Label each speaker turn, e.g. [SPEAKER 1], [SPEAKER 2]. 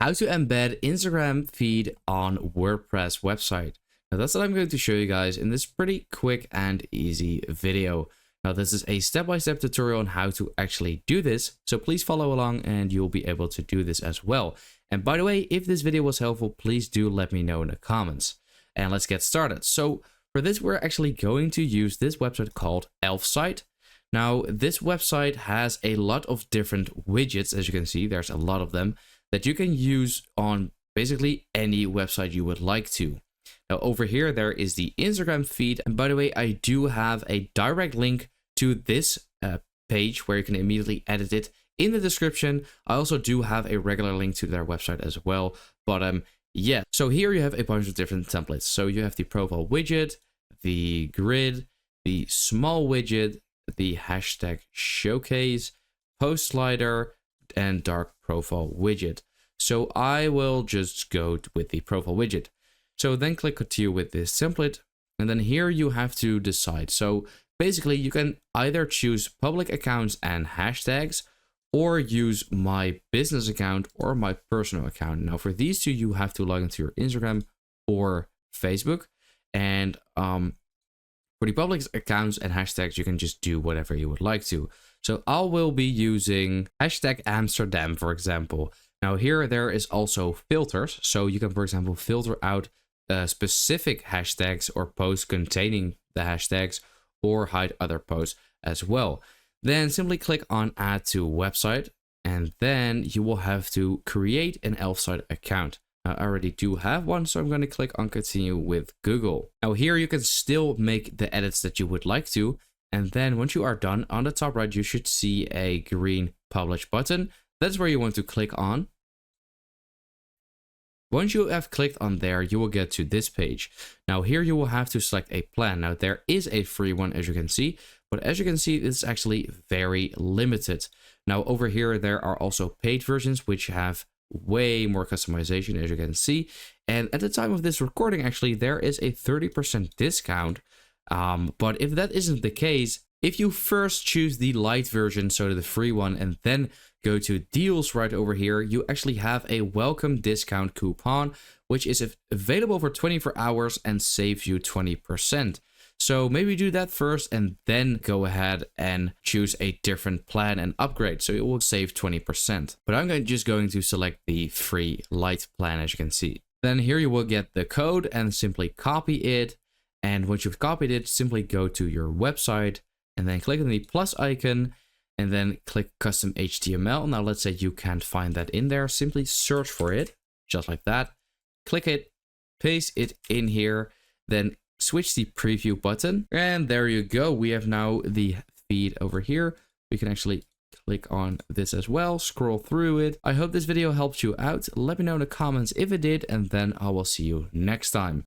[SPEAKER 1] how to embed Instagram feed on WordPress website. Now that's what I'm going to show you guys in this pretty quick and easy video. Now this is a step-by-step tutorial on how to actually do this, so please follow along and you'll be able to do this as well. And by the way, if this video was helpful, please do let me know in the comments. And let's get started. So for this, we're actually going to use this website called Elfsight. Now this website has a lot of different widgets, as you can see, there's a lot of them that you can use on basically any website you would like to. Now over here, there is the Instagram feed. And by the way, I do have a direct link to this page where you can immediately edit it in the description. I also do have a regular link to their website as well. But yeah, so here you have a bunch of different templates. So you have the profile widget, the grid, the small widget, the hashtag showcase, post slider, and dark profile widget. So I will just go with the profile widget. So then click continue with this template. And then here you have to decide. So basically you can either choose public accounts and hashtags, or use my business account or my personal account. Now for these two, you have to log into your Instagram or Facebook. And for the public accounts and hashtags, you can just do whatever you would like to. So I will be using hashtag Amsterdam, for example. Now here, there is also filters. So you can, for example, filter out specific hashtags or posts containing the hashtags, or hide other posts as well. Then simply click on add to website, and then you will have to create an Elfsight account. I already do have one, so I'm going to click on continue with Google. Now here you can still make the edits that you would like to. And then once you are done, on the top right, you should see a green publish button. That's where you want to click on. Once you have clicked on there, you will get to this page. Now here you will have to select a plan. Now there is a free one, as you can see, but as you can see, it's actually very limited. Now over here, there are also paid versions, which have way more customization, as you can see. And at the time of this recording, actually, there is a 30% discount. But if that isn't the case, if you first choose the light version, so the free one, and then go to deals right over here, you actually have a welcome discount coupon, which is available for 24 hours and saves you 20%. So maybe do that first and then go ahead and choose a different plan and upgrade. So it will save 20%. But I'm just going to select the free light plan, as you can see. Then here you will get the code and simply copy it. And once you've copied it, simply go to your website and then click on the plus icon and then click custom HTML. Now let's say you can't find that in there. Simply search for it, just like that. Click it, paste it in here, then switch the preview button, and there you go. We have now the feed over here. We can actually click on this as well, scroll through it. I hope this video helped you out. Let me know in the comments if it did, and then I will see you next time.